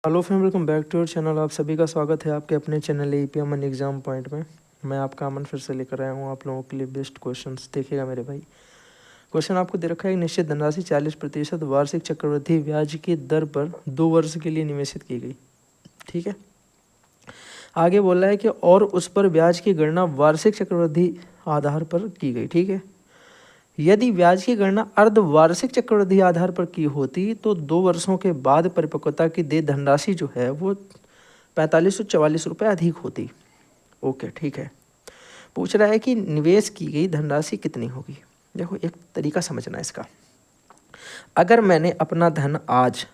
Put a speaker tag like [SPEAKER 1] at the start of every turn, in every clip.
[SPEAKER 1] Hello friend, welcome back to your channel. आप सभी का स्वागत है आपके अपने channel AP Aman exam point में। मैं आपका अमन फिर से लेकर आया हूँ आप लोगों के लिए बेस्ट क्वेश्चंस। देखिएगा मेरे भाई, क्वेश्चन आपको दे रखा है। एक निश्चित धनराशि 40% वार्षिक चक्रवृद्धि ब्याज की दर पर 2 वर्ष के लिए निवेशित की गई। ठीक है, आगे बोल रहा है कि और उस पर ब्याज की गणना वार्षिक चक्रवृद्धि आधार पर की गई। ठीक है, यदि ब्याज की गणना अर्धवार्षिक चक्रवृद्धि आधार पर की होती तो 2 वर्षों के बाद परिपक्वता की देय धनराशि जो है वो 4544 रुपये अधिक होती। ओके, ठीक है। पूछ रहा है कि निवेश की गई धनराशि कितनी होगी। देखो, एक तरीका समझना है इसका। अगर मैंने अपना धन आज,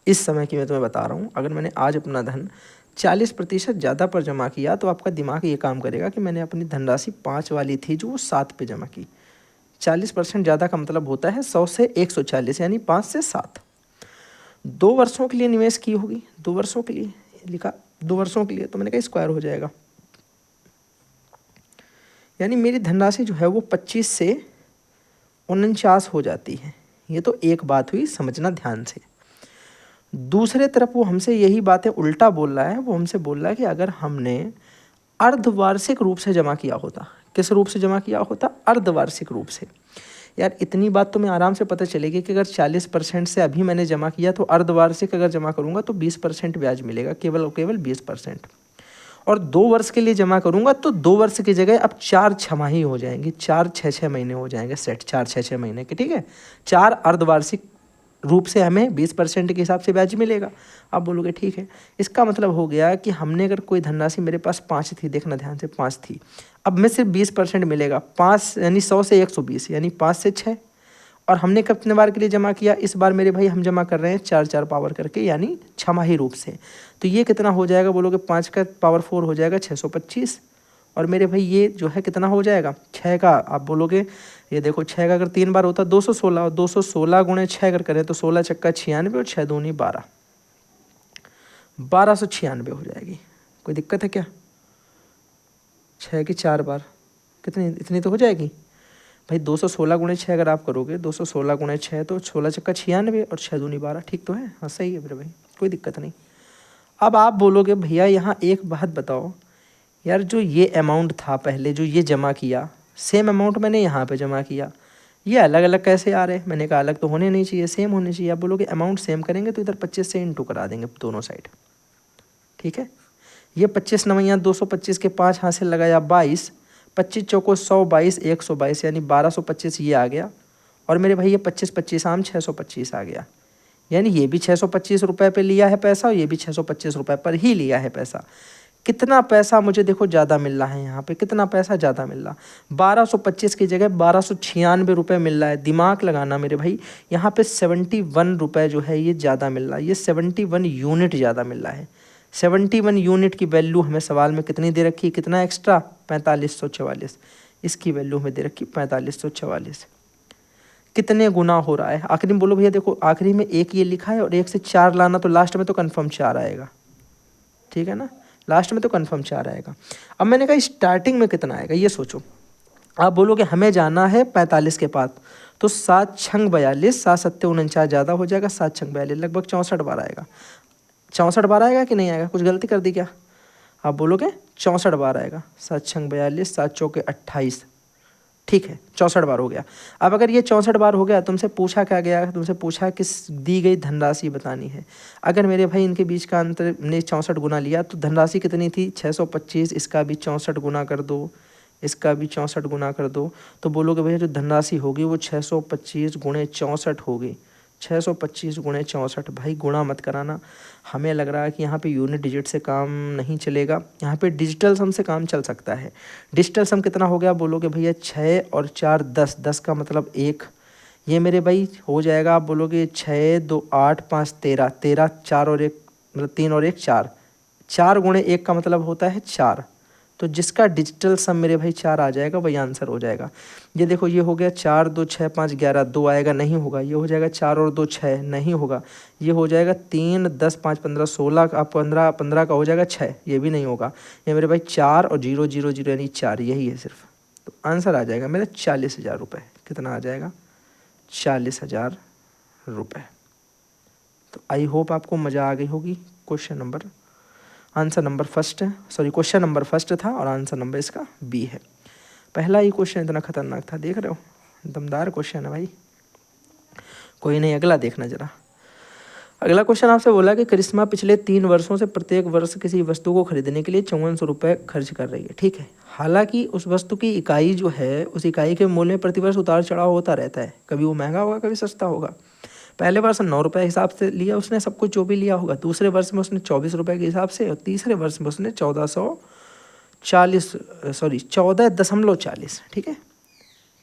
[SPEAKER 1] इस समय की मैं तुम्हें बता रहा हूँ, अगर मैंने आज अपना धन 40% ज़्यादा पर जमा किया तो आपका दिमाग ये काम करेगा कि मैंने अपनी धनराशि 5 वाली थी जो वो 7 पे जमा की। 40% ज़्यादा का मतलब होता है 100 से 140, यानी 5 से 7। 2 वर्षों के लिए निवेश की होगी। 2 वर्षों के लिए लिखा, 2 वर्षों के लिए, तो मैंने कहा स्क्वायर हो जाएगा, यानी मेरी धनराशि जो है वो 25 से 49 हो जाती है। ये तो एक बात हुई, समझना ध्यान से। दूसरे तरफ वो हमसे यही बातें उल्टा बोल रहा है। वो हमसे बोल रहा है कि अगर हमने अर्धवार्षिक रूप से जमा किया होता। किस रूप से जमा किया होता? अर्धवार्षिक रूप से। यार इतनी बात तो मैं आराम से पता चलेगी कि अगर 40% से अभी मैंने जमा किया तो अर्धवार्षिक अगर जमा करूंगा तो 20% ब्याज मिलेगा, केवल और केवल 20%। और 2 वर्ष के लिए जमा करूंगा तो 2 वर्ष की जगह अब 4 छमाही हो जाएंगी, 4 6 महीने हो जाएंगे सेट, 4 6 महीने के। ठीक है, 4 अर्धवार्षिक रूप से हमें 20% के हिसाब से ब्याज मिलेगा। आप बोलोगे ठीक है, इसका मतलब हो गया कि हमने अगर कोई धनराशि, मेरे पास 5 थी, देखना ध्यान से, 5 थी, अब मैं सिर्फ 20% मिलेगा। 5 यानी 100 से 120, यानी 5 से 6। और हमने कितने बार के लिए जमा किया? इस बार मेरे भाई हम जमा कर रहे हैं 4 4 पावर करके, यानी छमाही रूप से। तो ये कितना हो जाएगा बोलोगे? 5 का पावर 4 हो जाएगा 625। और मेरे भाई ये जो है कितना हो जाएगा? 6 का, आप बोलोगे ये देखो 6 का अगर 3 बार होता 216, और 216 गुणे 6 अगर करें तो 16 चक्का 96 और 6 दूनी 12, 1296 हो जाएगी। कोई दिक्कत है क्या? 6 की 4 बार कितनी, इतनी तो हो जाएगी भाई। 216 गुणे 6 अगर आप करोगे, 216 गुणे 6 तो 16 चक्का 96 और 6 दूनी 12, ठीक तो है? हाँ सही है मेरे भाई, कोई दिक्कत नहीं। अब आप बोलोगे भैया यहाँ एक बात बताओ यार, जो ये अमाउंट था पहले जो ये जमा किया, सेम अमाउंट मैंने यहाँ पे जमा किया, ये अलग अलग कैसे आ रहे हैं? मैंने कहा अलग तो होने नहीं चाहिए, सेम होने चाहिए। आप बोलोगे अमाउंट सेम करेंगे तो इधर 25 से इंटू करा देंगे दोनों साइड। ठीक है, ये 25 नवैया 225 के 5 हासिल लगाया 22, 25 चौको 122, 122 यानी 1225 ये आ गया। और मेरे भाई ये 25 25 आम 625 आ गया, यानी ये भी 625 रुपये पे लिया है पैसा और ये भी 625 रुपये पर ही लिया है पैसा। कितना पैसा मुझे देखो ज़्यादा मिल रहा है यहाँ पे, कितना पैसा ज़्यादा मिल रहा? 1225 की जगह 1296 रुपये मिल रहा है। दिमाग लगाना मेरे भाई, यहाँ पे 71 रुपये जो है ये ज़्यादा मिल रहा है, ये 71 यूनिट ज़्यादा मिल रहा है। 71 यूनिट की वैल्यू हमें सवाल में कितनी दे रखी? कितना एक्स्ट्रा? 4544। इसकी वैल्यू हमें दे रखी 4544। कितने गुना हो रहा है? आखिरी में बोलो भैया, देखो आखिरी में एक ये लिखा है और 1 से 4 लाना, तो लास्ट में तो कन्फर्म 4 आएगा। ठीक है ना, लास्ट में तो कन्फर्म 4 आएगा। अब मैंने कहा स्टार्टिंग में कितना आएगा ये सोचो। आप बोलोगे हमें जाना है 45 के पास, तो 7 छंग 42, 7 सत्ते 49 ज़्यादा हो जाएगा, 7 छंग 42 लगभग 64 बार आएगा। 64 बार आएगा कि नहीं आएगा? कुछ गलती कर दी क्या? आप बोलोगे 64 बार आएगा। 7 छंग 42, 7 चौके 28, ठीक है 64 बार हो गया। अब अगर ये 64 बार हो गया, तुमसे पूछा क्या गया? तुमसे पूछा किस दी गई धनराशि बतानी है। अगर मेरे भाई इनके बीच का अंतर ने 64 गुना लिया तो धनराशि कितनी थी? 625। इसका भी 64 गुना कर दो, इसका भी 64 गुना कर दो, तो बोलोगे भैया जो धनराशि होगी वो 625 गुणे 64 होगी। 625 गुणे 64, भाई गुणा मत कराना। हमें लग रहा है कि यहाँ पे यूनिट डिजिट से काम नहीं चलेगा, यहाँ पे डिजिटल सम से काम चल सकता है। डिजिटल सम कितना हो गया? बोलोगे भैया 6 और 4 10, 10 का मतलब 1, ये मेरे भाई हो जाएगा। आप बोलोगे 6 2 8 5 13, 13 4 और 1 मतलब 3 और 1 4, 4 गुणे 1 का मतलब होता है 4। तो जिसका डिजिटल सम मेरे भाई 4 आ जाएगा वही आंसर हो जाएगा। ये देखो ये हो गया 4 2 6 5 11, 2 आएगा नहीं होगा। ये हो जाएगा 4 और 2 6 नहीं होगा। ये हो जाएगा 3 10 5 15 16, आप 15 15 का हो जाएगा 6, ये भी नहीं होगा। ये मेरे भाई 4 और 0 0 0 यानी 4, यही है सिर्फ। तो आंसर आ जाएगा मेरा 40,000 रुपये। कितना आ जाएगा? 40,000 रुपये। तो आई होप आपको मज़ा आ गई होगी। आंसर नंबर फर्स्ट है, सॉरी क्वेश्चन नंबर फर्स्ट था और आंसर नंबर इसका बी है। पहला ही क्वेश्चन इतना खतरनाक था, देख रहे हो, दमदार क्वेश्चन है भाई। कोई नहीं, अगला देखना जरा। अगला क्वेश्चन आपसे बोला कि करिश्मा पिछले 3 वर्षों से प्रत्येक वर्ष किसी वस्तु को खरीदने के लिए 5400 रुपये खर्च कर रही है, ठीक है। हालांकि उस वस्तु की इकाई जो है, उस इकाई के मूल्य में प्रतिवर्ष उतार चढ़ाव होता रहता है, कभी वो महंगा होगा कभी सस्ता होगा। पहले वर्ष 9 रुपये हिसाब से लिया उसने सब कुछ जो भी लिया होगा, दूसरे वर्ष में उसने 24 रुपये के हिसाब से, और तीसरे वर्ष में उसने 14.40, ठीक है,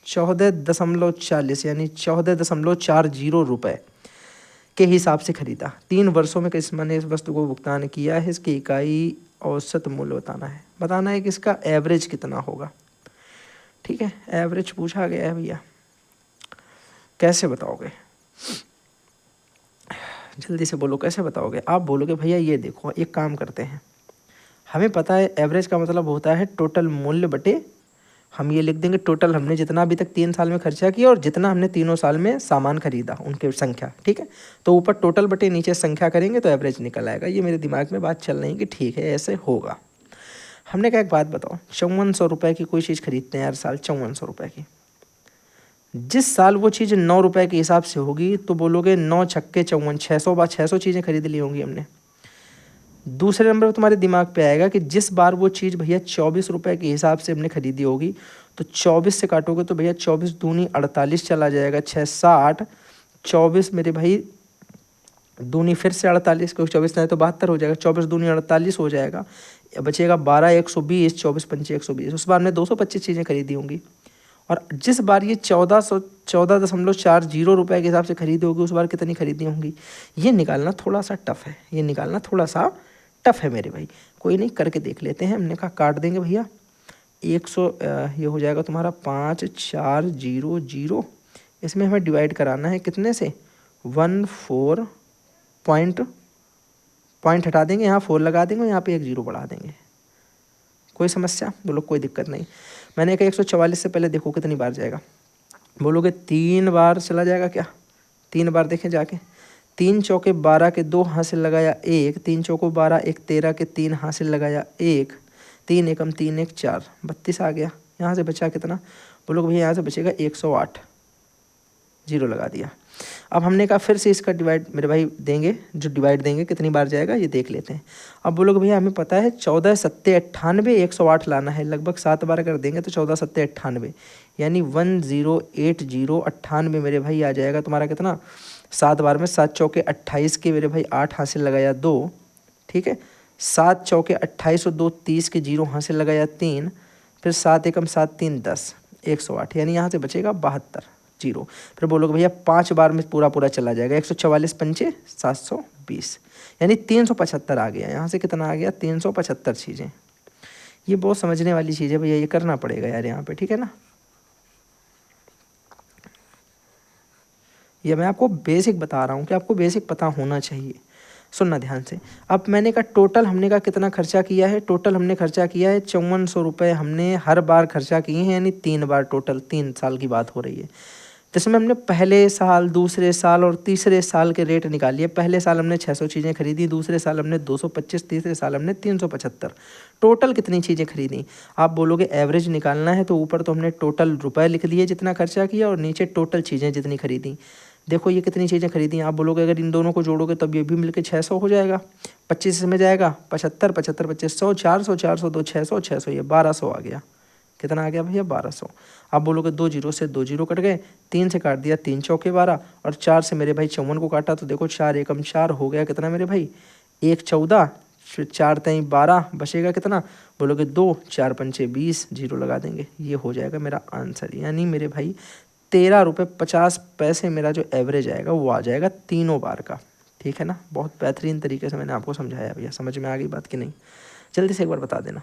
[SPEAKER 1] 14.40 यानी 14.40 रुपये के हिसाब से खरीदा। 3 वर्षों में करिश्मा ने इस वस्तु को भुगतान किया है, इसकी इकाई औसत मूल्य बताना है कि इसका एवरेज कितना होगा, ठीक है। एवरेज पूछा गया है भैया, कैसे बताओगे, जल्दी से बोलो कैसे बताओगे। आप बोलोगे भैया ये देखो, एक काम करते हैं, हमें पता है एवरेज का मतलब होता है टोटल मूल्य बटे, हम ये लिख देंगे टोटल हमने जितना अभी तक 3 साल में खर्चा किया और जितना हमने तीनों साल में सामान खरीदा उनके संख्या, ठीक है। तो ऊपर टोटल बटे नीचे संख्या करेंगे तो एवरेज निकल आएगा। ये मेरे दिमाग में बात चल रही है कि ठीक है ऐसे होगा। हमने कहा एक बात बताओ, 5400 रुपये की कोई चीज़ खरीदते हैं यार साल, 5400 रुपये की, जिस साल वो चीज़ 9 रुपये के हिसाब से होगी तो बोलोगे 9 छक्के 54, 600 चीज़ें खरीद ली होंगी हमने। दूसरे नंबर पर तुम्हारे दिमाग पे आएगा कि जिस बार वो चीज़ भैया 24 रुपये के हिसाब से हमने खरीदी होगी, तो 24 से काटोगे तो भैया 24 दूनी 48 चला जाएगा, 6 60, 24 मेरे भाई दूनी फिर से 48, क्योंकि 24 नहीं तो 72 हो जाएगा, 24 दूनी 48 हो जाएगा, बचेगा 12 120, 24 पंचे 120। उस बार हमने 225 चीज़ें खरीदी होंगी। और जिस बार ये 14.40 रुपये के हिसाब से खरीदी होगी, उस बार कितनी खरीदी होंगी, ये निकालना थोड़ा सा टफ है मेरे भाई। कोई नहीं, करके देख लेते हैं। हमने कहा काट देंगे भैया 100, ये हो जाएगा तुम्हारा 5400, इसमें हमें डिवाइड कराना है कितने से, 14 पॉइंट हटा देंगे, यहाँ 4 लगा देंगे, यहाँ पे 1 0 बढ़ा देंगे। कोई समस्या, बोलो कोई दिक्कत नहीं। मैंने कहा 144 से पहले देखो कितनी बार जाएगा, बोलोगे 3 बार चला जाएगा क्या, 3 बार देखें जाके। 3 चौके 12 के 2 हासिल लगाया 1, 3 चौको 12, 1 13 के 3 हासिल लगाया 1, 3 एकम 3 1 4, 32 आ गया। यहाँ से बचा कितना, बोलोगे भैया यहाँ से बचेगा 108, 0 लगा दिया। अब हमने कहा फिर से इसका डिवाइड मेरे भाई देंगे, जो डिवाइड देंगे कितनी बार जाएगा ये देख लेते हैं। अब बोलोगे भैया हमें पता है 14 7 98, 108 लाना है, लगभग 7 बार अगर देंगे तो 14 7 98 यानी 1080 98 मेरे भाई आ जाएगा तुम्हारा कितना, 7 बार में 7 चौके 28 के मेरे भाई 8 हासिल लगाया 2, ठीक है, 7 चौके 28 और 2 30 के 0 हासिल लगाया 3, फिर 7 एकम 7 3 10, 108 यानी यहाँ से बचेगा 72 0। फिर बोलोगे भैया 5 बार में पूरा चला जाएगा, 144 पंचे 720 यानी 375 आ गया। यहाँ से कितना आ गया, 375 चीज़ें। ये बहुत समझने वाली चीज़ है भैया, ये करना पड़ेगा यार यहाँ पे, ठीक है ना। ये मैं आपको बेसिक बता रहा हूँ कि आपको बेसिक पता होना चाहिए। सुनना ध्यान से। अब मैंने कहा टोटल हमने कहा कितना खर्चा किया है, टोटल हमने खर्चा किया है 5400 रुपये हमने हर बार खर्चा किए हैं, यानी 3 बार टोटल, 3 साल की बात हो रही है। जिसमें हमने पहले साल, दूसरे साल और तीसरे साल के रेट निकालिए। पहले साल हमने 600 चीज़ें खरीदी, दूसरे साल हमने 225, तीसरे साल हमने 375। टोटल कितनी चीज़ें खरीदी। आप बोलोगे एवरेज निकालना है तो ऊपर तो हमने टोटल रुपए लिख दिए जितना खर्चा किया और नीचे टोटल चीज़ें जितनी खरीदी। देखो ये कितनी चीज़ें खरीदी। आप बोलोगे अगर इन दोनों को जोड़ोगे तब ये भी मिलकर 600 हो जाएगा। 25 में जाएगा 75, 75 25 100, 400, 402 600, 600 ये 1200 आ गया। कितना आ गया भैया 1200। आप बोलोगे 2 जीरो से 2 जीरो कट गए, 3 से काट दिया 3 चौके 12 और 4 से मेरे भाई 54 को काटा तो देखो 4 एकम 4 हो गया कितना मेरे भाई 1 14, फिर 4 3 12 बचेगा कितना, बोलोगे 2 4 पंचे 20, जीरो लगा देंगे। ये हो जाएगा मेरा आंसर, यानी मेरे भाई 13 रुपये 50 पैसे मेरा जो एवरेज आएगा वो आ जाएगा तीनों बार का। ठीक है ना, बहुत बेहतरीन तरीके से मैंने आपको समझाया भैया। समझ में आ गई बात कि नहीं, जल्दी से एक बार बता देना,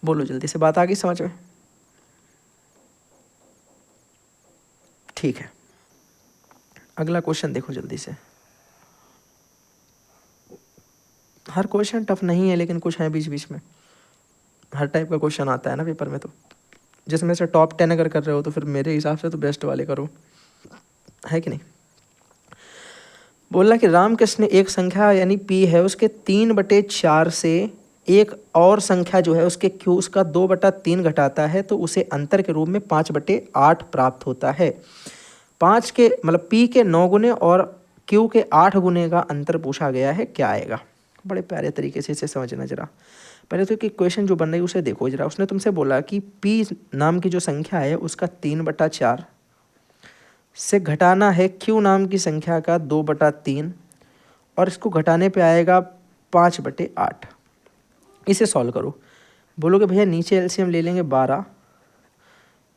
[SPEAKER 1] बोलो जल्दी से, बात आ गई समझ में। ठीक है, अगला क्वेश्चन देखो जल्दी से। हर क्वेश्चन टफ नहीं है लेकिन कुछ है बीच बीच में, हर टाइप का क्वेश्चन आता है ना पेपर में, तो जिसमें से टॉप 10 अगर कर रहे हो तो फिर मेरे हिसाब से तो बेस्ट वाले करो, है कि नहीं। बोला कि रामकृष्ण एक संख्या यानी p है उसके 3/4 से एक और संख्या जो है उसके q उसका 2/3 घटाता है तो उसे अंतर के रूप में 5/8 प्राप्त होता है। 5 के मतलब p के 9 गुने और q के 8 गुने का अंतर पूछा गया है, क्या आएगा। बड़े प्यारे तरीके से इसे समझना जरा। पहले तो क्वेश्चन जो बन रही है उसे देखो जरा। उसने तुमसे बोला कि p नाम की जो संख्या है उसका 3/4 से घटाना है q नाम की संख्या का 2/3 और इसको घटाने पे आएगा 5/8। इसे सॉल्व करो। बोलोगे भैया नीचे एलसीएम ले लेंगे 12,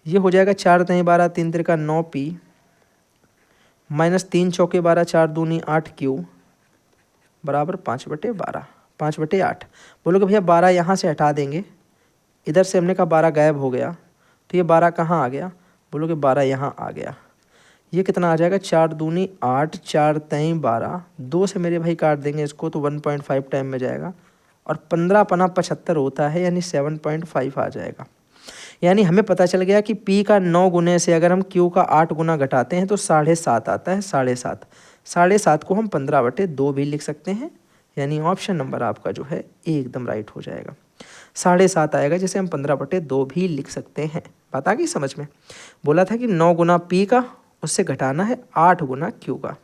[SPEAKER 1] ये हो जाएगा 4 तिहाई 12 3 तिरका 9p माइनस 3 चौके 12 4 दूनी 8q बराबर 5/12 5/8। बोलोगे भैया 12 यहाँ से हटा देंगे, इधर से हमने कहा 12 गायब हो गया तो ये 12 कहाँ आ गया। बोलोगे 12 यहाँ आ गया। ये कितना आ जाएगा 4 दूनी 8 4 तिहाई 12, 2 से मेरे भाई काट देंगे इसको तो 1.5 टाइम में जाएगा और 15 पना 75 होता है यानी 7.5 आ जाएगा। यानी हमें पता चल गया कि p का 9 गुने से अगर हम q का 8 गुना घटाते हैं तो 7.5 आता है। 7.5 7.5 को हम 15/2 भी लिख सकते हैं, यानी ऑप्शन नंबर आपका जो है एकदम राइट हो जाएगा। 7.5 आएगा जिसे हम 15/2 भी लिख सकते हैं। बात आ गई समझ में। बोला था कि 9 गुना p का उससे घटाना है 8 गुना q का,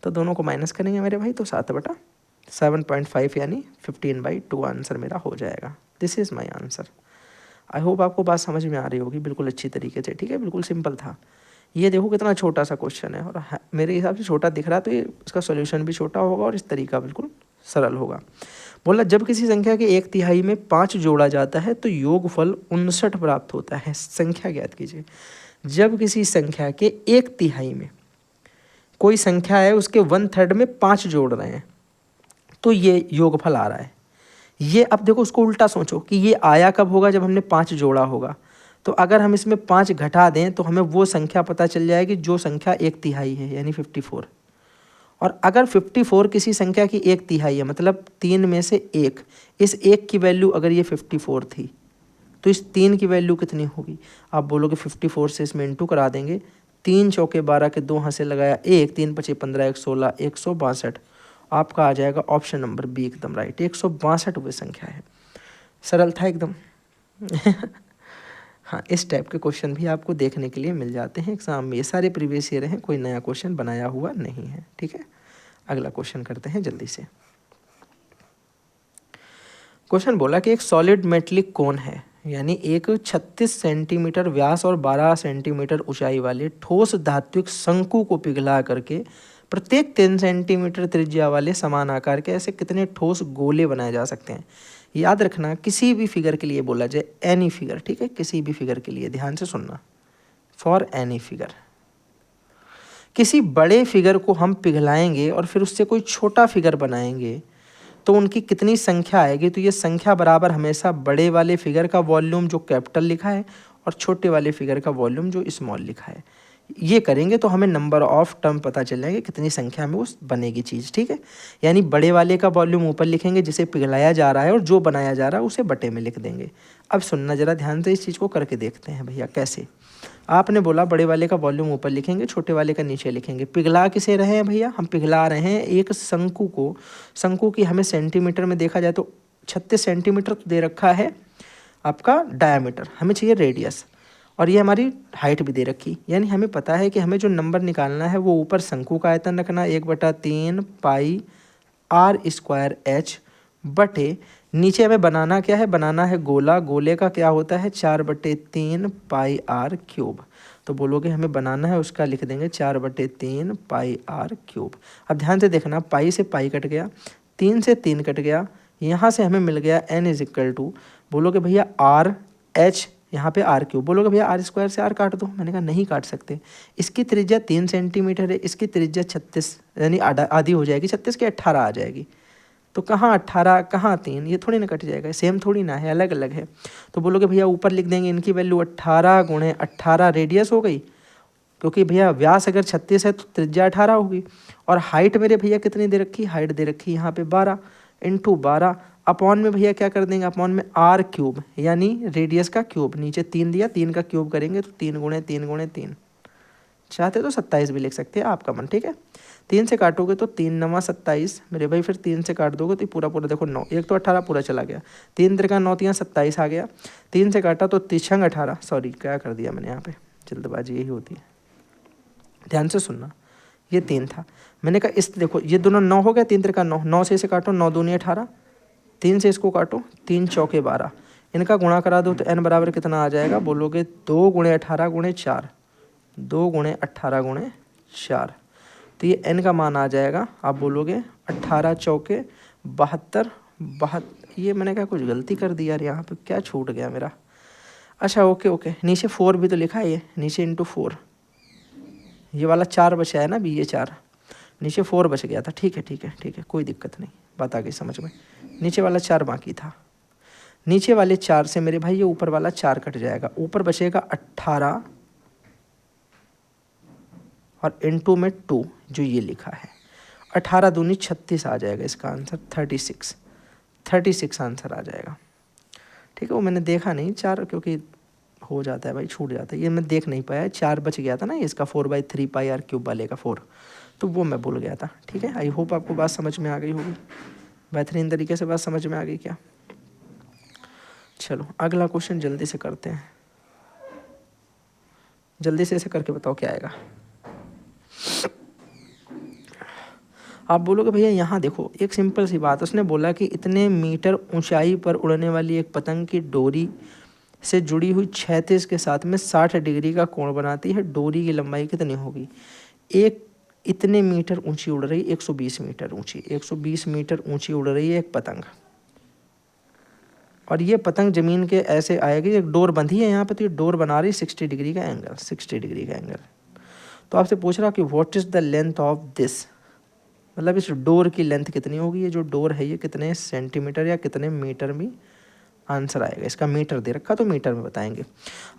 [SPEAKER 1] तो दोनों को माइनस करेंगे मेरे भाई तो 7/7.5 यानी 15/2 आंसर मेरा हो जाएगा। This is my answer. I hope आपको बात समझ में आ रही होगी बिल्कुल अच्छी तरीके से। ठीक है, बिल्कुल सिंपल था। ये देखो कितना छोटा सा क्वेश्चन है और मेरे हिसाब से छोटा दिख रहा है तो ये इसका सॉल्यूशन भी छोटा होगा और इस तरीका बिल्कुल सरल होगा। बोला जब किसी संख्या के 1/3 में 5 जोड़ा जाता है तो योगफल 59 प्राप्त होता है। संख्या ज्ञात कीजिए। जब किसी संख्या के 1/3 में कोई संख्या है उसके 1/3 में 5 जोड़ रहे हैं तो ये योगफल आ रहा है। ये अब देखो उसको उल्टा सोचो कि ये आया कब होगा, जब हमने 5 जोड़ा होगा। तो अगर हम इसमें 5 घटा दें तो हमें वो संख्या पता चल जाएगी जो संख्या 1/3 है यानी 54। और अगर 54 किसी संख्या की 1/3 है मतलब 3 में से 1, इस 1 की वैल्यू अगर ये 54 थी तो इस 3 की वैल्यू कितनी होगी। आप बोलोगे 54 से इसमें इंटू करा देंगे। 3 चौके 12 के 2 हाथ से लगाया 1, 3 पचे 15 116 162। आपका आ जाएगा ऑप्शन नंबर बी एकदम राइट। 162 वो संख्या है। सरल था एकदम। हाँ, इस टाइप के क्वेश्चन भी आपको देखने के लिए मिल जाते हैं एग्जाम में। ये सारे प्रीवियस ईयर हैं, कोई नया क्वेश्चन बनाया हुआ नहीं है। ठीक है, अगला क्वेश्चन करते हैं जल्दी से। क्वेश्चन बोला कि एक सॉलिड मेटलिक कोन है यानी एक 36 सेंटीमीटर व्यास और 12 सेंटीमीटर ऊंचाई वाले ठोस धात्विक शंकु को पिघला करके प्रत्येक 3 सेंटीमीटर त्रिज्या वाले समान आकार के ऐसे कितने ठोस गोले बनाए जा सकते हैं। याद रखना किसी भी फिगर के लिए बोला जाए, एनी फिगर, ठीक है, किसी भी फिगर के लिए ध्यान से सुनना। फॉर एनी फिगर, किसी बड़े फिगर को हम पिघलाएंगे और फिर उससे कोई छोटा फिगर बनाएंगे तो उनकी कितनी संख्या आएगी। तो ये संख्या बराबर हमेशा बड़े वाले फिगर का वॉल्यूम जो कैपिटल लिखा है और छोटे वाले फिगर का वॉल्यूम जो स्मॉल लिखा है। ये करेंगे तो हमें नंबर ऑफ टर्म पता चल जाएगा कितनी संख्या में उस बनेगी चीज़। ठीक है, यानी बड़े वाले का वॉल्यूम ऊपर लिखेंगे जिसे पिघलाया जा रहा है और जो बनाया जा रहा है उसे बटे में लिख देंगे। अब सुनना जरा ध्यान से, इस चीज़ को करके देखते हैं भैया कैसे। आपने बोला बड़े वाले का वॉल्यूम ऊपर लिखेंगे, छोटे वाले का नीचे लिखेंगे। पिघला किसे रहे हैं भैया, हम पिघला रहे हैं एक शंकु को। शंकु की हमें सेंटीमीटर में देखा जाए तो 36 सेंटीमीटर तो दे रखा है आपका डायामीटर, हमें चाहिए रेडियस और ये हमारी हाइट भी दे रखी। यानी हमें पता है कि हमें जो नंबर निकालना है वो ऊपर शंकु का आयतन रखना 1/3 पाई r स्क्वायर h बटे नीचे हमें बनाना क्या है, बनाना है गोला। गोले का क्या होता है 4/3 पाई r क्यूब। तो बोलोगे हमें बनाना है उसका लिख देंगे 4/3 पाई r क्यूब। अब ध्यान से देखना, पाई से पाई कट गया, 3 से 3 कट गया, यहाँ से हमें मिल गया n = बोलोगे भैया r h, यहाँ पे r क्यूब। बोलोगे भैया r स्क्वायर से r काट दो, मैंने कहा नहीं काट सकते। इसकी त्रिज्या 3 सेंटीमीटर है, इसकी त्रिज्या 36 यानी आधी हो जाएगी, 36 के 18 आ जाएगी। तो कहाँ 18 कहाँ 3, ये थोड़ी ना कट जाएगा, सेम थोड़ी ना है, अलग अलग है। तो बोलोगे भैया ऊपर लिख देंगे इनकी वैल्यू 18 × 18 रेडियस हो गई, क्योंकि भैया व्यास अगर 36 है तो त्रिज्या 18 होगी। और हाइट मेरे भैया कितनी दे रखी, हाइट दे रखी यहाँ पे 12 × 12 अपॉन में भैया क्या कर देंगे, अपॉन में r क्यूब यानी रेडियस का क्यूब। नीचे 3 दिया, 3 का क्यूब करेंगे तो 3 × 3 × 3, चाहते तो 27 भी लिख सकते हैं, आपका मन। ठीक है, 3 से काटोगे तो 3 9 27 मेरे भाई, फिर 3 से काट दोगे तो पूरा पूरा देखो 9, एक तो 18 पूरा चला गया, 3 त्रिका 9 3 27 आ गया, 3 से काटा तो 3 18, सॉरी क्या कर दिया मैंने यहाँ पे, जल्दबाजी यही होती है, ध्यान से सुनना, ये 3 था, मैंने कहा इस देखो ये दोनों 9 हो गया, 3 त्रिका 9, 9 से इसे काटो 9 दूनी 18, 3 से इसको काटो 3 चौके 12, इनका गुणा करा दो तो n बराबर कितना आ जाएगा, बोलोगे 2 गुणे 18 गुणे 4, 2 गुणे 18 गुणे 4, तो ये n का मान आ जाएगा, आप बोलोगे 18 चौके 72, ये मैंने कहा कुछ गलती कर दी यार, यहाँ पे क्या छूट गया मेरा, अच्छा ओके ओके, नीचे 4 भी तो लिखा है, ये नीचे इंटू 4, ये वाला 4 बचा है ना भी, ये 4 नीचे 4 बच गया था, ठीक है ठीक है ठीक है, कोई दिक्कत नहीं, बात आ गई समझ में, नीचे वाला 4 बाकी था, नीचे वाले 4 से मेरे भाई ये ऊपर वाला 4 कट जाएगा, ऊपर बचेगा 18 और इंटू में 2 जो ये लिखा है, 18 दूनी 36 आ जाएगा, इसका आंसर 36 आंसर आ जाएगा, ठीक है। वो मैंने देखा नहीं 4, क्योंकि हो जाता है भाई, छूट जाता है, ये मैं देख नहीं पाया, 4 बच गया था ना इसका, 4/3 पाई आर क्यूब वाले का 4, तो वो मैं भूल गया था, ठीक है। आई होप आपको बात समझ में आ गई होगी, बेहतरीन तरीके से बात समझ में आ गई क्या। चलो अगला क्वेश्चन जल्दी से करते हैं, जल्दी से ऐसे करके बताओ क्या आएगा। आप बोलोगे भैया यहाँ देखो एक सिंपल सी बात, उसने बोला कि इतने मीटर ऊंचाई पर उड़ने वाली एक पतंग की डोरी से जुड़ी हुई क्षैतिज के साथ में 60 डिग्री का कोण बनाती है, डोरी की लंबाई कितनी होगी। एक इतने मीटर ऊंची उड़ रही, 120 मीटर ऊंची, 120 मीटर ऊंची उड़ रही है एक पतंग, और ये पतंग ज़मीन के ऐसे आएगी, एक डोर बंधी है यहाँ पे, तो ये डोर बना रही 60 डिग्री का एंगल, 60 डिग्री का एंगल। तो आपसे पूछ रहा कि what is the length of this, मतलब इस डोर की लेंथ कितनी होगी, ये जो डोर है ये कितने सेंटीमीटर या कितने मीटर में आंसर आएगा। इसका मीटर दे रखा तो मीटर में बताएंगे।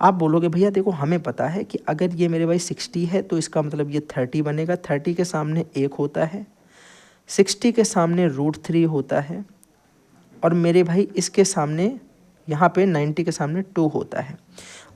[SPEAKER 1] आप बोलोगे भैया देखो हमें पता है कि अगर ये मेरे भाई 60 है तो इसका मतलब ये 30 बनेगा, 30 के सामने 1 होता है, 60 के सामने √3 होता है, और मेरे भाई इसके सामने यहाँ पे 90 के सामने 2 होता है।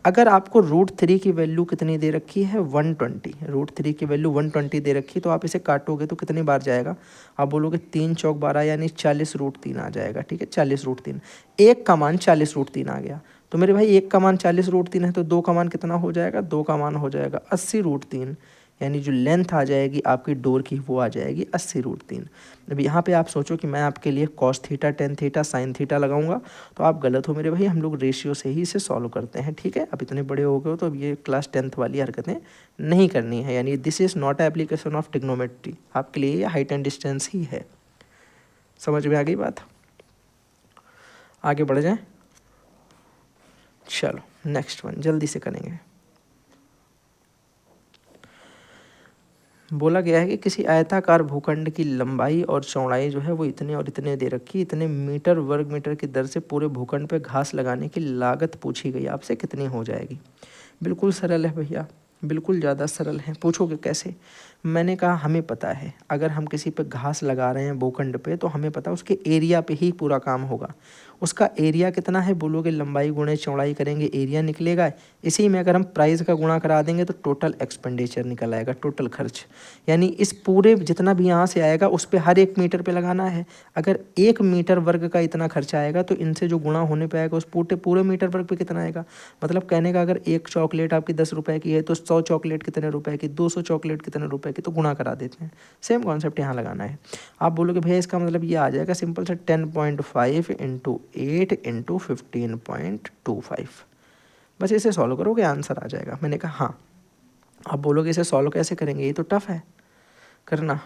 [SPEAKER 1] अगर आपको √3 की वैल्यू कितनी दे रखी है 120, √3 की वैल्यू 120 दे रखी है, तो आप इसे काटोगे तो कितनी बार जाएगा, आप बोलोगे 3 चौक 12 यानी 40 √3 आ जाएगा, ठीक है 40 √3, एक का मान 40 √3 आ गया। तो मेरे भाई एक का मान 40 √3 है, तो दो का मान कितना हो जाएगा, दो का मान हो जाएगा 80 √3, यानी जो लेंथ आ जाएगी आपकी डोर की वो आ जाएगी 80 √3। अब यहाँ पे आप सोचो कि मैं आपके लिए cos theta tan theta sin theta लगाऊंगा, तो आप गलत हो मेरे भाई, हम लोग रेशियो से ही इसे सॉल्व करते हैं, ठीक है। अब इतने बड़े हो गए हो तो अब ये क्लास 10th वाली हरकतें नहीं करनी है, यानी this is not application of trigonometry, आपके लिए ये हाइट एंड डिस्टेंस ही है। समझ में आ गई बात, आगे बढ़ जाए। चलो नेक्स्ट वन जल्दी से करेंगे। बोला गया है कि किसी आयताकार भूखंड की लंबाई और चौड़ाई जो है वो इतने और इतने दे रखी, इतने मीटर वर्ग मीटर की दर से पूरे भूखंड पे घास लगाने की लागत पूछी गई, आपसे कितनी हो जाएगी। बिल्कुल सरल है भैया, बिल्कुल ज़्यादा सरल है। पूछोगे कैसे, मैंने कहा हमें पता है अगर हम किसी पे घास लगा रहे हैं भूखंड पे, तो हमें पता है उसके एरिया पे ही पूरा काम होगा। उसका एरिया कितना है, बोलोगे लंबाई गुणे चौड़ाई करेंगे एरिया निकलेगा, इसी में अगर हम प्राइस का गुणा करा देंगे तो टोटल एक्सपेंडिचर निकल आएगा, टोटल खर्च। यानी इस पूरे जितना भी यहाँ से आएगा उस पर हर एक मीटर पे लगाना है। अगर 1 मीटर वर्ग का इतना खर्चा आएगा तो इनसे जो गुणा होने पे आएगा उस पूरे मीटर वर्ग पे कितना आएगा। मतलब कहने का अगर एक चॉकलेट आपकी 10 रुपये की है तो 100 चॉकलेट कितने रुपए की, 200 चॉकलेट कितने रुपए की, तो गुणा करा देते हैं। सेम कॉन्सेप्ट यहाँ लगाना है। आप बोलोगे भैया इसका मतलब ये आ जाएगा सिंपल से 10.5 × 8 × 15.25, बस इसे सॉल्व करोगे आंसर आ जाएगा। मैंने कहा हाँ। आप बोलोगे इसे सॉल्व कैसे करेंगे, ये तो टफ है करना,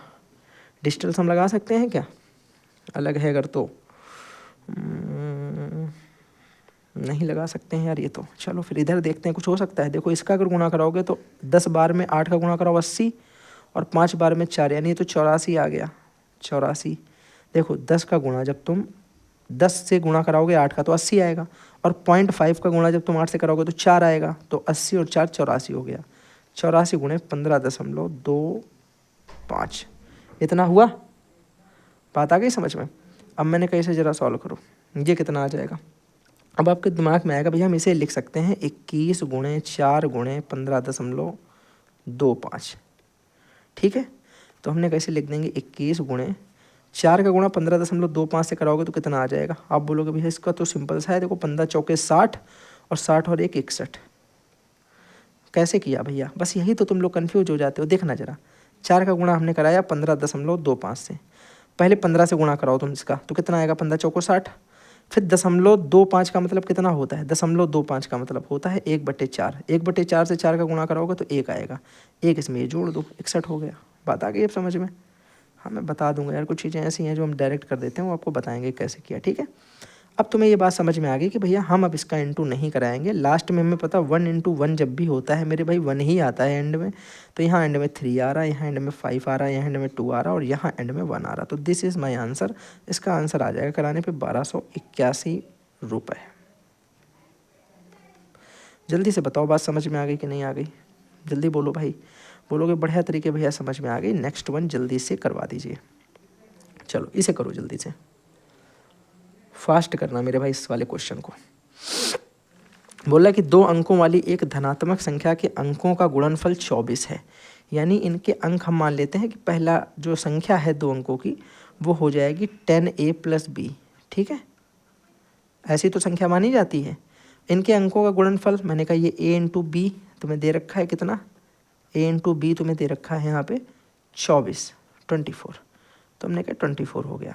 [SPEAKER 1] डिजिटल सम लगा सकते हैं क्या, अलग है अगर तो नहीं लगा सकते हैं यार ये तो। चलो फिर इधर देखते हैं कुछ हो सकता है। देखो इसका अगर गुणा कराओगे तो 10 बार में 8 का गुणा कराओ 80, और 5 बार में 4 यानी ये तो 84 आ गया, 84। देखो 10 का गुणा जब तुम 10 से गुणा कराओगे 8 का तो 80 आएगा, और 0.5 का गुणा जब तुम 8 से कराओगे तो 4 आएगा, तो 80 और 4 84 हो गया। 84 × 15.25 इतना हुआ, बात आ गई समझ में। अब मैंने कहा इसे ज़रा सॉल्व करो, ये कितना आ जाएगा। अब आपके दिमाग में आएगा भैया हम इसे लिख सकते हैं 21 × 4 × 15.25, ठीक है। तो हमने कैसे लिख देंगे 21 गुणे 4 का गुणा 15.25 से कराओगे तो कितना आ जाएगा। आप बोलोगे भैया इसका तो सिंपल सा है, देखो 15 चौके 60 और 60 और 1 61। कैसे किया भैया, बस यही तो तुम लोग कन्फ्यूज हो जाते हो। देखना जरा, 4 का गुणा हमने कराया 15.25 से, पहले 15 से गुणा कराओ तुम इसका तो कितना आएगा, 15 चौको 60। फिर 0.25 का मतलब कितना होता है, 0.25 का मतलब होता है 1/4। 1/4 से 4 का गुणा कराओगे तो 1 आएगा, 1 इसमें ये जोड़ दो, 61 हो गया। बात आ गई अब समझ में। हाँ मैं बता दूंगा यार, कुछ चीज़ें ऐसी हैं जो हम डायरेक्ट कर देते हैं, वो आपको बताएंगे कैसे किया, ठीक है। अब तुम्हें ये बात समझ में आ गई कि भैया हम अब इसका इंटू नहीं कराएंगे, लास्ट में हमें पता 1 × 1 जब भी होता है मेरे भाई 1 ही आता है एंड में। तो यहाँ एंड में 3 आ रहा है, यहाँ एंड में 5 आ रहा है, यहाँ एंड में 2 आ रहा है और यहाँ एंड में 1 आ रहा है। तो दिस इज़ माई आंसर। इसका आंसर आ जाएगा कराने पे 1281 रुपये। जल्दी से बताओ बात समझ में आ गई कि नहीं आ गई, जल्दी बोलो भाई। बोलोगे बढ़िया तरीके भैया समझ में आ गई, नेक्स्ट वन जल्दी से करवा दीजिए। चलो इसे करो जल्दी से, फास्ट करना मेरे भाई इस वाले क्वेश्चन को। बोला कि 2 अंकों वाली एक धनात्मक संख्या के अंकों का गुणनफल 24 है, यानी इनके अंक हम मान लेते हैं कि पहला जो संख्या है 2 अंकों की वो हो जाएगी 10a + b, ठीक है, ऐसी तो संख्या मानी जाती है। इनके अंकों का गुणनफल मैंने कहा ये a × b तुम्हें दे रखा है, कितना a × b तुम्हें दे रखा है यहाँ पे 24 तो हमने कहा 24 हो गया।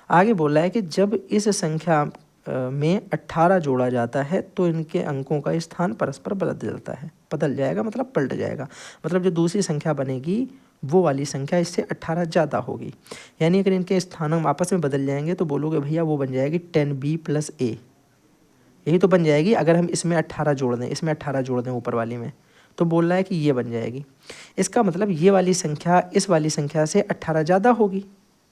[SPEAKER 1] आगे बोला है कि जब इस संख्या में 18 जोड़ा जाता है तो इनके अंकों का स्थान परस्पर बदल जाएगा, मतलब पलट जाएगा। मतलब जो दूसरी संख्या बनेगी वो वाली संख्या इससे 18 ज़्यादा होगी, यानी अगर इनके स्थान हम आपस में बदल जाएंगे तो बोलोगे भैया वो बन जाएगी 10b + a, यही तो बन जाएगी। अगर हम इसमें 18 जोड़ दें, इसमें 18 जोड़ दें ऊपर वाली में, तो बोल रहा है कि ये बन जाएगी। इसका मतलब ये वाली संख्या इस वाली संख्या से 18 ज़्यादा होगी,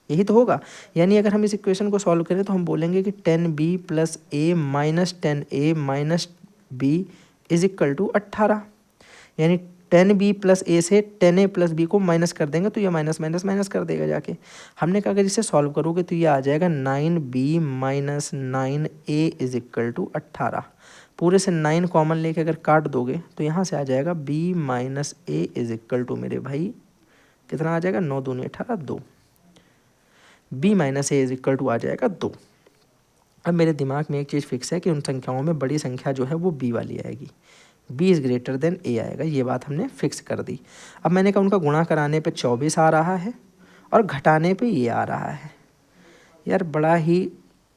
[SPEAKER 1] यही तो होगा। यानी अगर हम इस इक्वेशन को सॉल्व करें तो हम बोलेंगे कि 10b + a - 10a - b = 18, यानी 10b + a से 10a + b को माइनस कर देंगे तो ये माइनस माइनस माइनस कर देगा जाके। हमने कहा अगर इसे सॉल्व करोगे तो ये आ जाएगा 9b - 9a = 18। पूरे से 9 कॉमन लेके अगर काट दोगे तो यहाँ से आ जाएगा b - a = मेरे भाई कितना आ जाएगा, 9 दूनी 18 2, b - a = आ जाएगा 2। अब मेरे दिमाग में एक चीज़ फिक्स है कि उन संख्याओं में बड़ी संख्या जो है वो b वाली आएगी, b > a आएगा, ये बात हमने फिक्स कर दी। अब मैंने कहा उनका गुणा कराने पे 24 आ रहा है और घटाने पे ये आ रहा है। यार बड़ा ही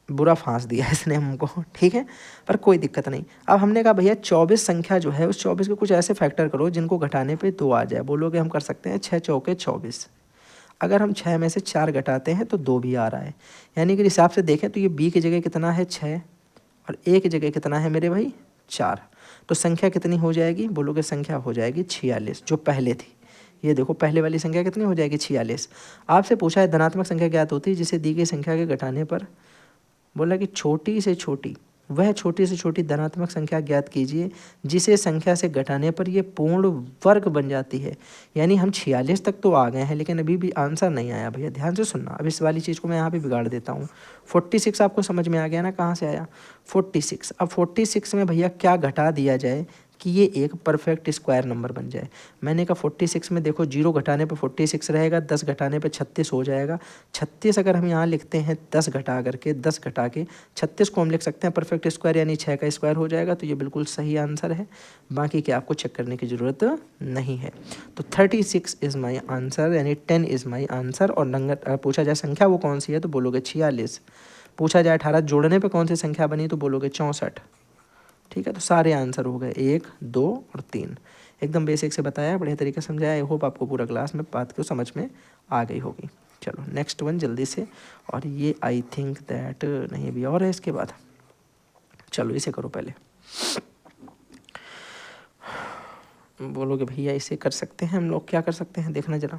[SPEAKER 1] बुरा फांस दिया इसने हमको, ठीक है, पर कोई दिक्कत नहीं। अब हमने कहा भैया 24 संख्या जो है उस 24 के कुछ ऐसे फैक्टर करो जिनको घटाने पे 2 आ जाए। बोलोगे हम कर सकते हैं 6 चौके 24। अगर हम 6 में से 4 घटाते हैं तो 2 भी आ रहा है, यानी कि हिसाब से देखें तो ये b की जगह कितना है 6 और a की जगह कितना है मेरे भाई 4। तो संख्या कितनी हो जाएगी, बोलोगे संख्या हो जाएगी 46 जो पहले थी। ये देखो पहले वाली संख्या कितनी हो जाएगी 46। आपसे पूछा है धनात्मक संख्या ज्ञात होती है जिसे दी गई संख्या के घटाने पर, बोला कि छोटी से छोटी वह छोटी से छोटी धनात्मक संख्या ज्ञात कीजिए जिसे संख्या से घटाने पर ये पूर्ण वर्ग बन जाती है। यानी हम 46 तक तो आ गए हैं लेकिन अभी भी आंसर नहीं आया भैया, ध्यान से सुनना। अब इस वाली चीज़ को मैं यहाँ पे बिगाड़ देता हूँ। 46 आपको समझ में आ गया ना, कहाँ से आया 46। अब 46 में भैया क्या घटा दिया जाए कि ये एक परफेक्ट स्क्वायर नंबर बन जाए। मैंने कहा 46 में देखो 0 घटाने पे 46 रहेगा, 10 घटाने पे 36 हो जाएगा। 36 अगर हम यहाँ लिखते हैं 10 घटा करके 10 घटा के 36 को हम लिख सकते हैं परफेक्ट स्क्वायर, यानी 6 का स्क्वायर हो जाएगा। तो ये बिल्कुल सही आंसर है, बाकी क्या आपको चेक करने की ज़रूरत नहीं है। तो 36 इज़ माई आंसर, यानी 10 इज़ माई आंसर। और नंबर पूछा जाए संख्या वो कौन सी है तो बोलोगे 46। पूछा जाए 18 जोड़ने पर कौन सी संख्या बनी तो बोलोगे 64। ठीक है, तो सारे आंसर हो गए 1, 2 और 3। एकदम बेसिक से बताया, बढ़िया तरीके से समझाया। आई होप आपको पूरा क्लास में बात को समझ में आ गई होगी। चलो नेक्स्ट वन जल्दी से। और ये आई थिंक दैट नहीं अभी और है इसके बाद। चलो इसे करो पहले। बोलोगे भैया इसे कर सकते हैं हम लोग, क्या कर सकते हैं देखना जरा।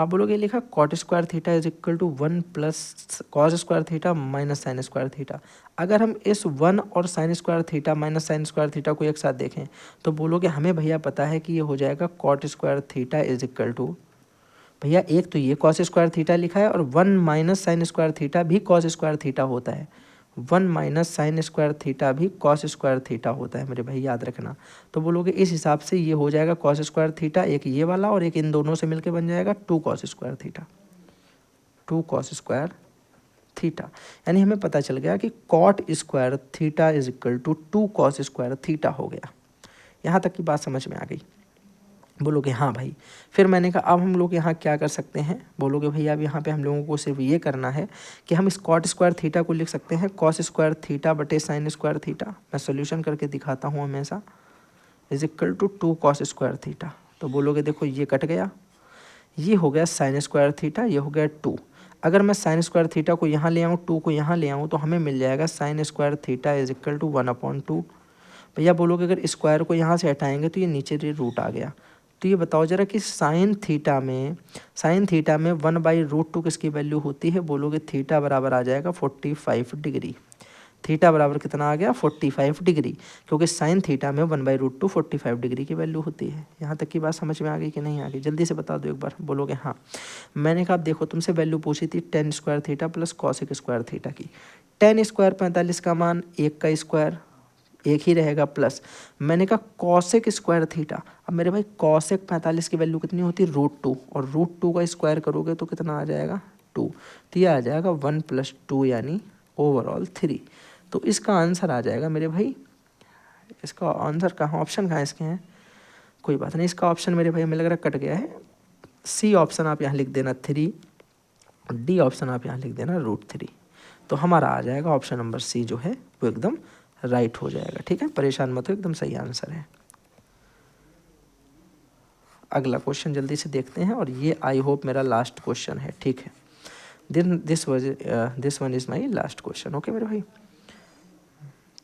[SPEAKER 1] आप बोलोगे लिखा cot square theta = 1 + cos square theta - sin square theta. अगर हम इस 1 और sin square theta - sin square theta को एक साथ देखें तो बोलोगे हमें भैया पता है कि ये हो जाएगा cot स्क्वायर थीटा = भैया एक तो ये cos स्क्वायर थीटा लिखा है और 1 - sin स्क्वायर थीटा भी cos स्क्वायर थीटा होता है। 1 माइनस साइन स्क्वायर थीटा भी कॉस स्क्वायर थीटा होता है मेरे भाई, याद रखना। तो बोलोगे इस हिसाब से ये हो जाएगा कॉस स्क्वायर थीटा, एक ये वाला और एक इन दोनों से मिलके बन जाएगा 2 cos square theta, 2 cos square theta. यानी हमें पता चल गया कि cot square theta is equal to 2 cos square theta हो गया। यहाँ तक की बात समझ में आ गई? बोलोगे हाँ भाई। फिर मैंने कहा अब हम लोग यहाँ क्या कर सकते हैं? बोलोगे भैया अब यहाँ पे हम लोगों को सिर्फ ये करना है कि हम इस कॉट स्क्वायर थीटा को लिख सकते हैं कॉस स्क्वायर थीटा बटे साइन स्क्वायर थीटा। मैं सोल्यूशन करके दिखाता हूँ हमेशा, is equal to 2 cos square theta. तो बोलोगे देखो ये कट गया, ये हो गया साइन स्क्वायर थीटा, ये हो गया 2। अगर मैं साइन स्क्वायर थीटा को यहाँ ले आऊँ, 2 को यहाँ ले आऊँ, तो हमें मिल जाएगा sine square theta is equal to 1/2। भैया बोलोगे अगर स्क्वायर को यहाँ से हटाएंगे तो ये नीचे रूट आ गया। तो ये बताओ जरा कि साइन थीटा में 1/√2 किसकी वैल्यू होती है? बोलोगे थीटा बराबर आ जाएगा 45 डिग्री। थीटा बराबर कितना आ गया? 45 डिग्री, क्योंकि साइन थीटा में 1/√2 45 डिग्री की वैल्यू होती है। यहाँ तक की बात समझ में आ गई कि नहीं आ गई? जल्दी से बता दो एक बार। बोलोगे हाँ। मैंने कहा देखो तुमसे वैल्यू पूछी थी tan square theta plus cosec square theta की। tan स्क्वायर 45 का मान 1 का स्क्वायर, एक ही रहेगा, प्लस मैंने कहा कॉसेक स्क्वायर थीटा। अब मेरे भाई कॉसेक 45 की वैल्यू कितनी होती है? √2, और √2 का स्क्वायर करोगे तो कितना आ जाएगा? 2। तो ये आ जाएगा 1 + 2 यानी ओवरऑल 3। तो इसका आंसर आ जाएगा मेरे भाई, इसका आंसर कहाँ, ऑप्शन कहाँ इसके हैं? कोई बात नहीं, इसका ऑप्शन मेरे भाई हमें लग रहा है कट गया है। सी ऑप्शन आप यहाँ लिख देना 3, डी ऑप्शन आप यहाँ लिख देना √3। तो हमारा आ जाएगा ऑप्शन नंबर सी जो है वो एकदम राइट हो जाएगा। ठीक है, परेशान मत हो, एकदम सही आंसर है। अगला क्वेश्चन जल्दी से देखते हैं, और ये आई होप मेरा लास्ट क्वेश्चन है। ठीक है, this one is my last question. Okay मेरे भाई,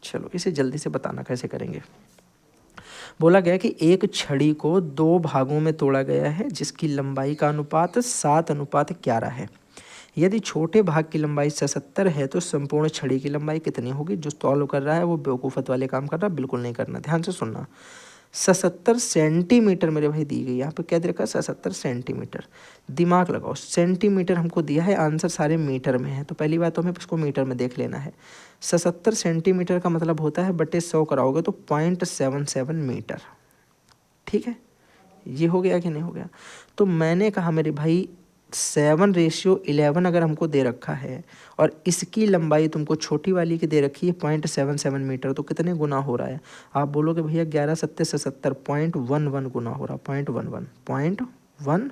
[SPEAKER 1] चलो इसे जल्दी से बताना कैसे करेंगे। बोला गया कि एक छड़ी को 2 भागों में तोड़ा गया है जिसकी लंबाई का अनुपात 7:11 है। यदि छोटे भाग की लंबाई 77 है तो संपूर्ण छड़ी की लंबाई कितनी होगी? जो सॉल्व कर रहा है वो बेवकूफ़त वाले काम कर रहा है, बिल्कुल नहीं करना, ध्यान से सुनना। 77 सेंटीमीटर मेरे भाई दी गई, यहाँ पे क्या दे रखा है? 77 सेंटीमीटर। दिमाग लगाओ, सेंटीमीटर हमको दिया है, आंसर सारे मीटर में है, तो पहली बात तो हमें इसको मीटर में देख लेना है। 77 सेंटीमीटर का मतलब होता है बटे 100 कराओगे तो 0.77 मीटर। ठीक है, ये हो गया कि नहीं हो गया? तो मैंने कहा मेरे भाई 7:11 अगर हमको दे रखा है और इसकी लंबाई तुमको छोटी वाली की दे रखी है 0.77 मीटर, तो कितने गुना हो रहा है? आप बोलोगे भैया 11 7 से 70, 0.11 गुना हो रहा, 0.11।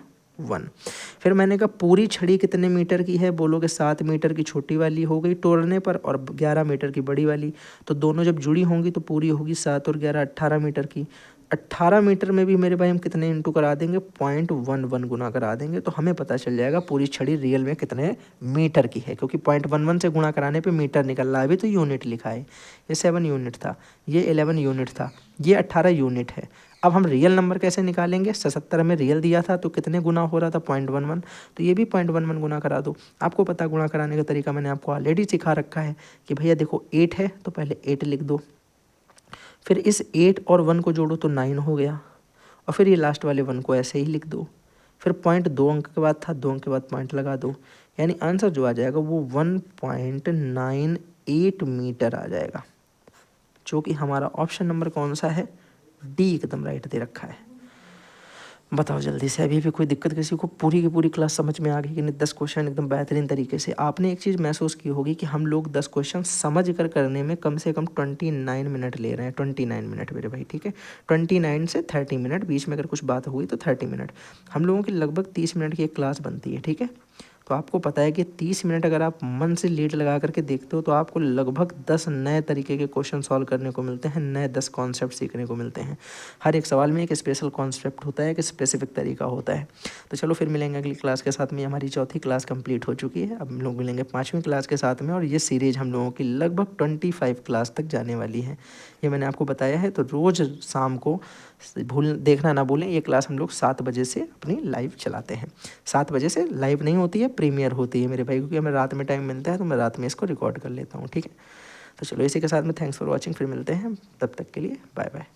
[SPEAKER 1] फिर मैंने कहा पूरी छड़ी कितने मीटर की है? बोलोगे 7 मीटर की छोटी वाली हो गई तोड़ने पर और 11 मीटर की बड़ी वाली, तो दोनों जब जुड़ी होंगी तो पूरी होगी 7 और 11 18 मीटर की। 18 मीटर में भी मेरे भाई हम कितने इंटू करा देंगे? 0.11 गुना करा देंगे, तो हमें पता चल जाएगा पूरी छड़ी रियल में कितने मीटर की है, क्योंकि 0.11 से गुणा कराने पे मीटर निकल रहा है। अभी तो यूनिट लिखा है, ये 7 यूनिट था, ये 11 यूनिट था, ये 18 यूनिट है। अब हम रियल नंबर कैसे निकालेंगे? 77 में रियल दिया था तो कितने गुना हो रहा था? 0.11, तो ये भी 0.11 गुना करा दो। आपको पता गुणा कराने का तरीका मैंने आपको ऑलरेडी सिखा रखा है कि भैया देखो 8 है तो पहले 8 लिख दो, फिर इस 8 और 1 को जोड़ो तो 9 हो गया, और फिर ये लास्ट वाले 1 को ऐसे ही लिख दो। फिर पॉइंट 2 अंक के बाद था, 2 अंक के बाद पॉइंट लगा दो, यानी आंसर जो आ जाएगा वो 1.98 मीटर आ जाएगा, जो कि हमारा ऑप्शन नंबर कौन सा है? डी एकदम राइट दे रखा है। बताओ जल्दी से, अभी भी कोई दिक्कत किसी को? पूरी की पूरी क्लास समझ में आ गई कि नहीं? 10 क्वेश्चन एकदम बेहतरीन तरीके से। आपने एक चीज़ महसूस की होगी कि हम लोग 10 क्वेश्चन समझ कर करने में कम से कम 29 मिनट ले रहे हैं, 29 मिनट मेरे भाई। ठीक है, 29 से 30 मिनट, बीच में अगर कुछ बात हुई तो 30 मिनट। हम लोगों की लगभग 30 मिनट की एक क्लास बनती है। ठीक है, तो आपको पता है कि 30 मिनट अगर आप मन से लीड लगा करके देखते हो तो आपको लगभग 10 नए तरीके के क्वेश्चन सॉल्व करने को मिलते हैं, नए 10 कॉन्सेप्ट सीखने को मिलते हैं। हर एक सवाल में एक स्पेशल कॉन्सेप्ट होता है, एक स्पेसिफिक तरीका होता है। तो चलो फिर मिलेंगे अगली क्लास के साथ में। हमारी चौथी क्लास कंप्लीट हो चुकी है, अब हम लोग मिलेंगे 5वीं क्लास के साथ में, और ये सीरीज हम लोगों की लगभग 25 क्लास तक जाने वाली है, ये मैंने आपको बताया है। तो रोज़ शाम को देखना ना भूलें, ये क्लास हम लोग 7 बजे से अपनी लाइव चलाते हैं। 7 बजे से लाइव नहीं होती है, प्रीमियर होती है मेरे भाई, क्योंकि हमें रात में टाइम मिलता है तो मैं रात में इसको रिकॉर्ड कर लेता हूँ। ठीक है, तो चलो इसी के साथ में थैंक्स फॉर वॉचिंग, फिर मिलते हैं, तब तक के लिए बाय बाय।